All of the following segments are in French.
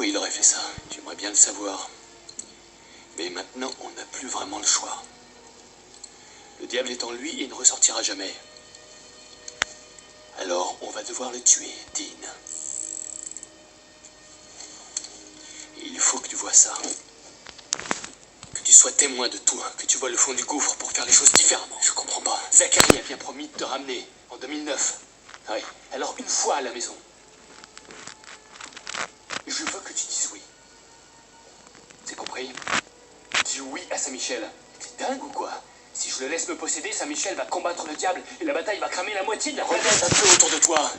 il aurait fait ça? J'aimerais bien le savoir. Mais maintenant, on n'a plus vraiment le choix. Le diable est en lui et il ne ressortira jamais. Alors, on va devoir le tuer, Dean. Et il faut que tu vois ça. Que tu sois témoin de tout, que tu vois le fond du gouffre pour faire les choses différemment. Je comprends pas. Zachary a bien promis de te ramener en 2009. Oui, alors une fois à la maison. Je veux que tu dises oui. C'est compris? Dis oui à Saint-Michel. T'es dingue ou quoi? Si je le laisse me posséder, Saint-Michel va combattre le diable et la bataille va cramer la moitié de la planète. Regarde un peu autour de toi.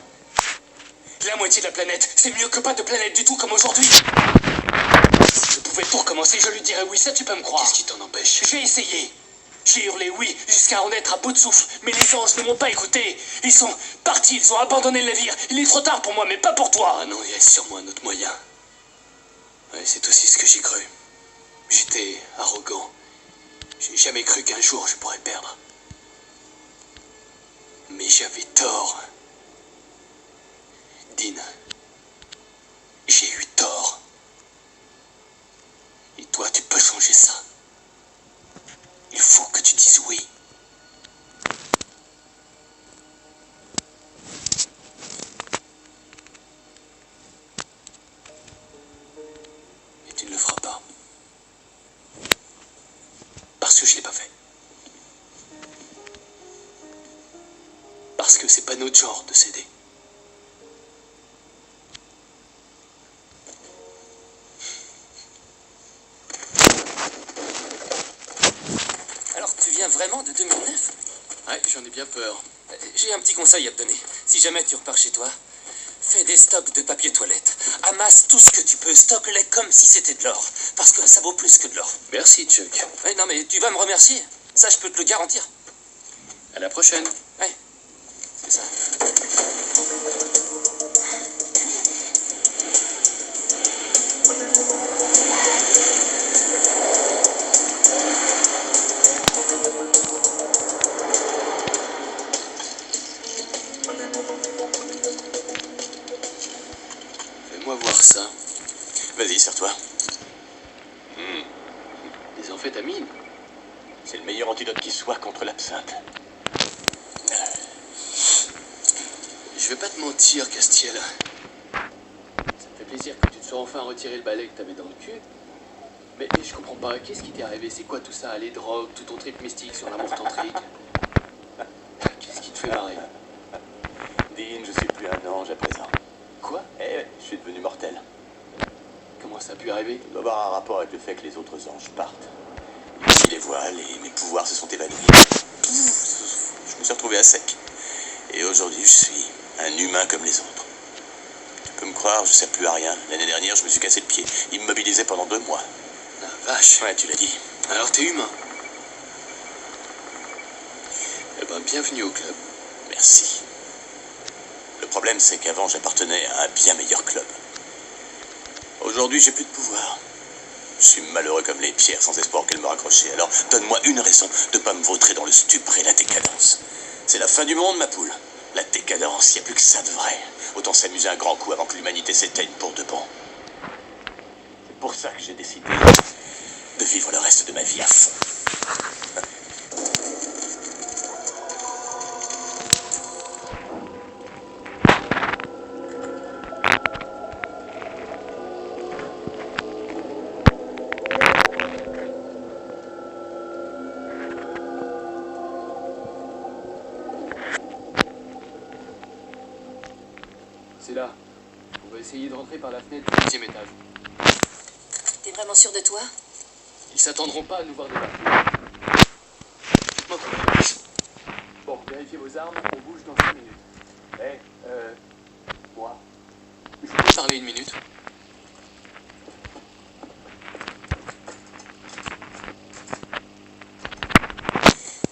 La moitié de la planète, c'est mieux que pas de planète du tout comme aujourd'hui. Si je pouvais tout recommencer, je lui dirais oui, ça tu peux me croire. Qu'est-ce qui t'en empêche? J'ai essayé. J'ai hurlé oui jusqu'à en être à bout de souffle, mais les anges ne m'ont pas écouté. Ils sont partis, ils ont abandonné le navire. Il est trop tard pour moi, mais pas pour toi. Ah non, il y a sûrement un autre moyen. Ouais, c'est aussi ce que j'ai cru. J'étais arrogant. J'ai jamais cru qu'un jour je pourrais perdre. Mais j'avais tort. Dean, j'ai eu tort. Et toi, tu peux changer ça. Il faut que tu dises oui. Et tu ne le feras pas. Parce que je l'ai pas fait. Parce que c'est pas notre genre de céder. Alors, tu viens vraiment de 2009? Ouais, j'en ai bien peur. J'ai un petit conseil à te donner. Si jamais tu repars chez toi, fais des stocks de papier toilette. Amasse tout ce que tu peux, stocke-les comme si c'était de l'or. Parce que ça vaut plus que de l'or. Merci, Chuck. Ouais, non, mais tu vas me remercier. Ça, je peux te le garantir. À la prochaine. Ouais, c'est ça. Fais-moi voir ça. Vas-y, serre-toi. Des amphétamines. C'est le meilleur antidote qui soit contre l'absinthe. Je vais pas te mentir, Castiel. Ça me fait plaisir que tu te sois enfin retiré le balai que t'avais dans le cul. Mais je comprends pas, qu'est-ce qui t'est arrivé? C'est quoi tout ça? Les drogues, tout ton trip mystique sur l'amour tantrique? Qu'est-ce qui te fait marrer? Dean, je suis plus un ange à présent. Quoi? Eh, je suis devenu mortel. Comment ça a pu arriver? Ça doit avoir un rapport avec le fait que les autres anges partent. Et les voiles et mes pouvoirs se sont évanouis. Je me suis retrouvé à sec. Et aujourd'hui, je suis un humain comme les autres. Tu peux me croire, je ne sers plus à rien. L'année dernière, je me suis cassé le pied, immobilisé pendant 2 mois. La vache. Ouais, tu l'as dit. Alors t'es humain. Eh ben, bienvenue au club. Merci. Le problème, c'est qu'avant, j'appartenais à un bien meilleur club. Aujourd'hui, j'ai plus de pouvoir. Je suis malheureux comme les pierres, sans espoir qu'elles me raccrochaient. Alors, donne-moi une raison de ne pas me vautrer dans le stupre et la décadence. C'est la fin du monde, ma poule. La décadence, il n'y a plus que ça de vrai. Autant s'amuser un grand coup avant que l'humanité s'éteigne pour de bon. C'est pour ça que j'ai décidé de vivre le reste de ma vie à fond. C'est là. On va essayer de rentrer par la fenêtre du 10e étage. T'es vraiment sûr de toi? Ils s'attendront pas à nous voir débarquer. Bon, vérifiez vos armes, on bouge dans 5 minutes. Moi. Je peux parler 1 minute?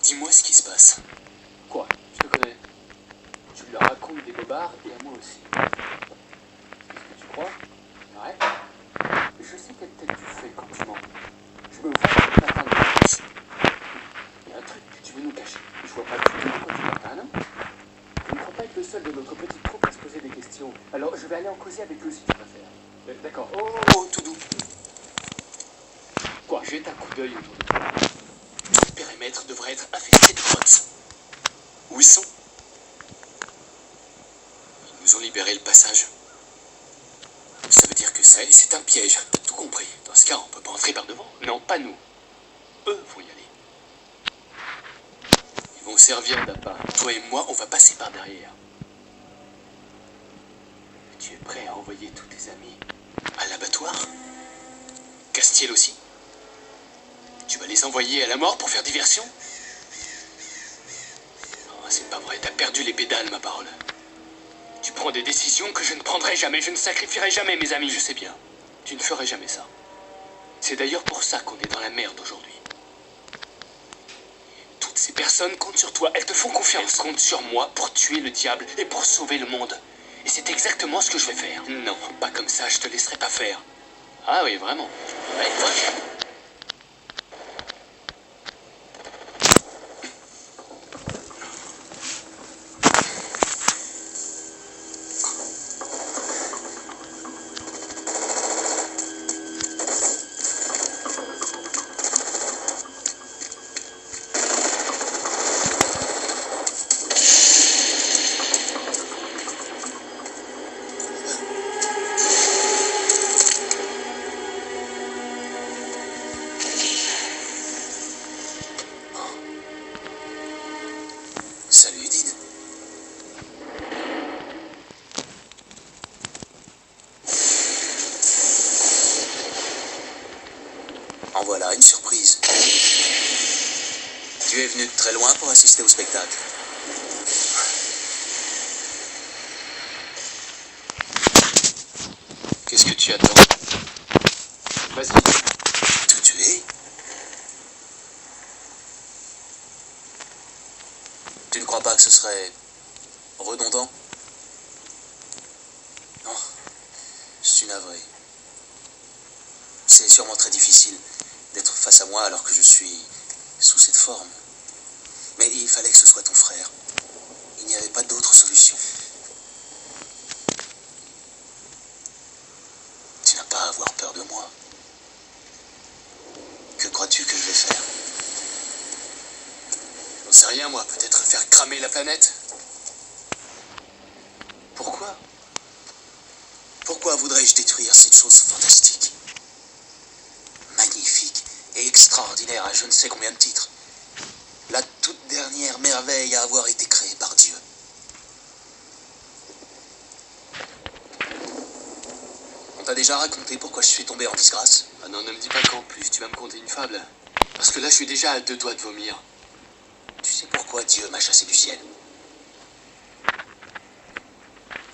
Dis-moi ce qui se passe. Quoi? Je te connais. Tu leur racontes des bobards et à moi aussi. C'est ce que tu crois? Ouais. Je sais quelle tête tu fais quand tu mens. Je me vois que t'as pas de place. Il y a un truc que tu veux nous cacher. Je vois pas du tout de quoi tu parles, non? Je ne crois pas être le seul de notre petite troupe à se poser des questions. Alors je vais aller en causer avec eux si tu préfères. D'accord. Oh, oh, tout doux. Quoi? Jette un coup d'œil autour de toi. Le périmètre devrait être infesté de grottes. Où ils sont? Ils nous ont libéré le passage. Ça veut dire que c'est un piège. T'as tout compris. Dans ce cas, on peut pas entrer par devant. Non, pas nous. Eux vont y aller. Ils vont servir d'appât. Toi et moi, on va passer par derrière. Tu es prêt à envoyer tous tes amis à l'abattoir? Castiel aussi? Tu vas les envoyer à la mort pour faire diversion? Oh, c'est pas vrai, t'as perdu les pédales, ma parole. Tu prends des décisions que je ne prendrai jamais, je ne sacrifierai jamais mes amis, je sais bien. Tu ne ferais jamais ça. C'est d'ailleurs pour ça qu'on est dans la merde aujourd'hui. Toutes ces personnes comptent sur toi, elles te font confiance. Elles comptent sur moi pour tuer le diable et pour sauver le monde. Et c'est exactement ce que je vais faire. Non, pas comme ça, je te laisserai pas faire. Ah oui, vraiment. Ouais, ouais. Salut, Dean. En voilà une surprise. Tu es venu de très loin pour assister au spectacle. Qu'est-ce que tu attends? Vas-y. Tout tuer? Tu ne crois pas que ce serait redondant? Non, je suis navré. C'est sûrement très difficile d'être face à moi alors que je suis sous cette forme. Mais il fallait que ce soit ton frère. Il n'y avait pas d'autre solution. Tu n'as pas à avoir peur de moi. Que crois-tu que je vais faire? J'en sais rien, moi. Peut-être faire cramer la planète? Pourquoi? Pourquoi voudrais-je détruire cette chose fantastique? Magnifique et extraordinaire à je ne sais combien de titres. La toute dernière merveille à avoir été créée par Dieu. On t'a déjà raconté pourquoi je suis tombé en disgrâce? Ah non, ne me dis pas qu'en plus tu vas me conter une fable. Parce que là, je suis déjà à 2 doigts de vomir. Tu sais pourquoi Dieu m'a chassé du ciel?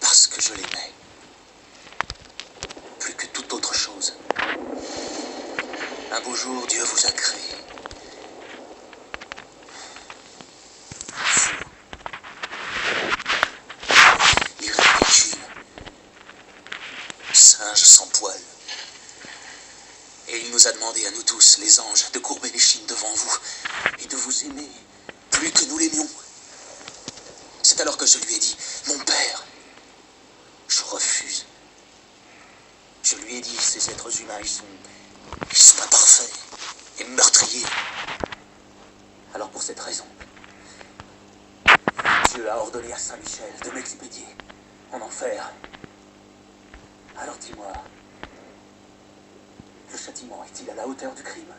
Parce que je l'aimais. Plus que toute autre chose. Un beau jour, Dieu vous a créé. Fou. Irréductible. Singe sans poil. Et il nous a demandé à nous tous, les anges, de courber les chines devant vous et de vous aimer plus que nous l'aimions. C'est alors que je lui ai dit, mon père, je refuse. Je lui ai dit, ces êtres humains, ils sont imparfaits et meurtriers. Alors pour cette raison, Dieu a ordonné à Saint-Michel de m'expédier en enfer. Alors dis-moi, le châtiment est-il à la hauteur du crime?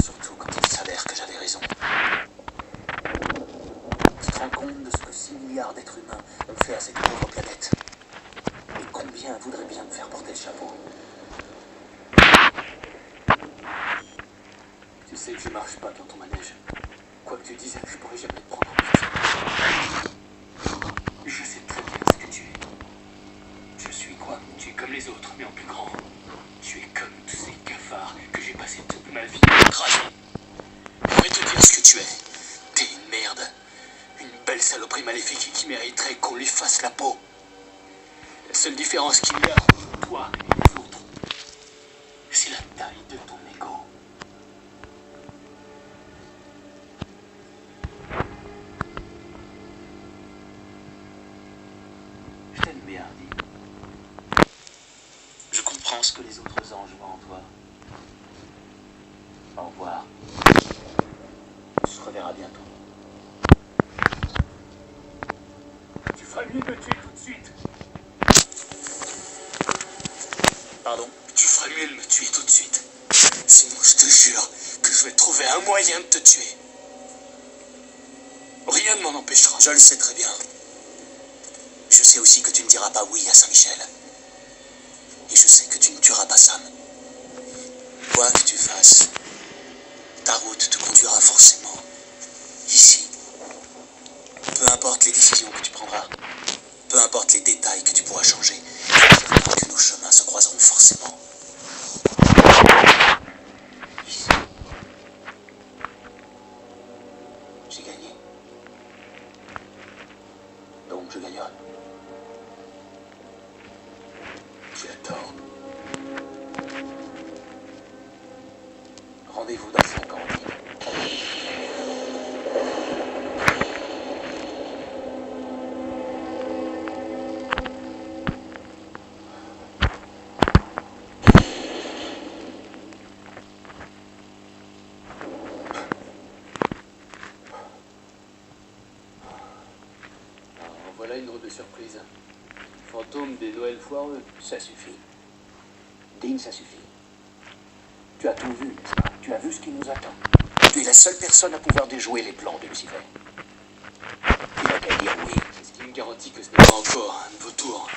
Surtout quand il s'avère que j'avais raison. Tu te rends compte de ce que 6 milliards d'êtres humains ont fait à cette pauvre planète? Et combien voudraient bien me faire porter le chapeau? Tu sais que je marche pas dans ton manège. Quoi que tu dises, je pourrais jamais te prendre en pitié. Je sais très bien ce que tu es. Je suis quoi? Tu es comme les autres, mais en plus grand. Tu es comme tous ces cafards que j'ai passé toute ma vie à écraser. Je vais te dire ce que tu es. T'es une merde. Une belle saloperie maléfique qui mériterait qu'on lui fasse la peau. La seule différence qu'il y a entre toi et les autres, c'est la taille de ton ego. Je t'aime bien, dis. confiance que les autres anges voient en toi. Au revoir. On se reverra bientôt. Tu ferais mieux de me tuer tout de suite. Pardon? Tu ferais mieux de me tuer tout de suite. Sinon, je te jure que je vais trouver un moyen de te tuer. Rien ne m'en empêchera. Je le sais très bien. Je sais aussi que tu ne diras pas oui à Saint-Michel. Et je sais que tu ne tueras pas Sam. Quoi que tu fasses, ta route te conduira forcément ici. Peu importe les décisions que tu prendras, peu importe les détails que tu pourras changer, que nos chemins se croiseront forcément. Ici. J'ai gagné. Donc je gagnerai. Tu as tort. Rendez-vous dans 5 ans. Voilà une drôle de surprise. Fantôme des Noëls foireux. Ça suffit. Dean, ça suffit. Tu as tout vu, n'est-ce pas? Tu as vu ce qui nous attend. Tu es la seule personne à pouvoir déjouer les plans de Lucifer. Tu n'as qu'à dire oui. C'est ce qui me garantit que ce n'est pas encore un nouveau tour.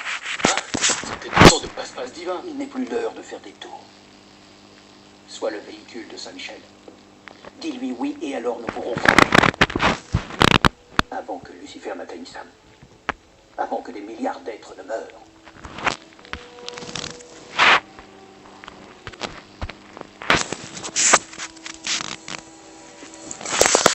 Hein? C'est peut-être une sorte de passe-passe divin. Il n'est plus l'heure de faire des tours. Sois le véhicule de Saint-Michel. Dis-lui oui et alors nous pourrons frapper. Avant que Lucifer n'atteigne Sam. Avant que des milliards d'êtres ne meurent.